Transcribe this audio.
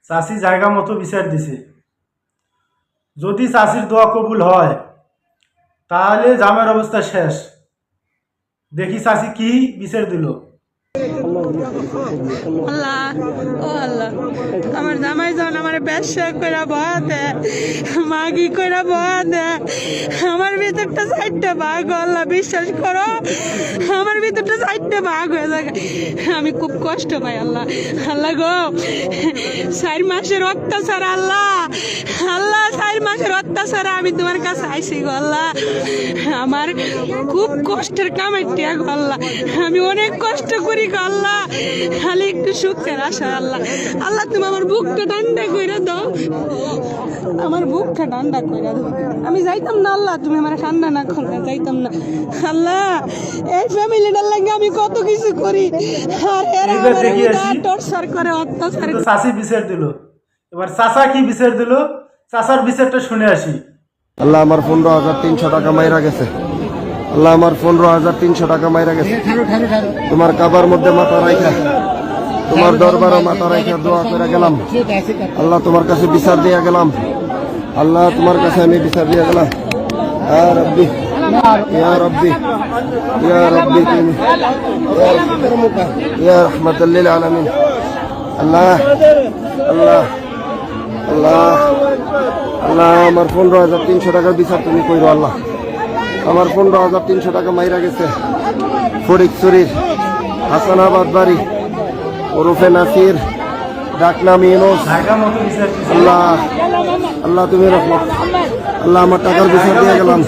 চাষি জায়গা মতো বিচার দিছে। যদি চাষির দোয়া কবুল হয় তাহলে জামের অবস্থা শেষ। দেখি চাষি কি বিচার দিল। আল্লাহ ও আল্লাহ, আমার জামাই যখন আমার ব্যবসা করে বয়াতে মাগি করে বয়াতে আমার ভিতরটা 4টা ভাগ, আল্লাহ বিশ্বাস করো আমার ভিতরটা 4টা ভাগ হয়ে যায়। আমি খুব কষ্ট পাই আল্লাহ। আল্লাহ গো 4 মাসের অত্যাচার, আল্লাহ আল্লাহ 4 মাসের অত্যাচার আমি তোমার কাছে আইসি গো আল্লাহ। আমার খুব কষ্টের কামাইতে গো আল্লাহ, আমি অনেক কষ্ট করি গো আল্লাহ, খালি একটু সুখের আশা আল্লাহ। আল্লাহ তুমি আমার বুকটা ঠান্ডা করে দাও, আমার বুকটা ঠান্ডা করে দাও। আমি যাইতাম না আল্লাহ, তুমি আমার ঠান্ডা না করলে যাইতাম না আল্লাহ। এই ফ্যামিলিটার লাগে আমি কত কিছু করি আর এরা আমার টর্চার করে, অত্যাচার করে। চাষি বিচার দিল, এবার চাষা কি বিচার দিল চাষার বিচারটা শুনে আসি। আল্লাহ আমার 15,300 টাকা মাইরা গেছে। আল্লাহ আমার 15,300 টাকা মাইরা গেছে। তোমার কাবার মধ্যে মাথা রাইখা, তোমার দরবারে মাথা রাইখা দোয়া করে গেলাম। আল্লাহ তোমার কাছে বিচার দিয়া গেলাম। আল্লাহ তোমার কাছে আমি বিচার দিয়া গেলাম। ইয়া রব্বি ইয়া রব্বি ইয়া রব্বি তুমি ইয়া রাহমাতাল লিল আলামিন। আল্লাহ আল্লাহ আল্লাহ আল্লাহ আমার 15,300 টাকার বিচার তুমি কইরো আল্লাহ। আমার 15,300 টাকা মাইরা গেছে ফরিদচুরির হাসানাবাদ বাড়ি ওরফে নাসির, ডাকনাম ইউনুস। আল্লাহ আল্লাহ তুমি রহমত, আল্লাহ আমার টাকার বিচার দিয়ে গেলাম।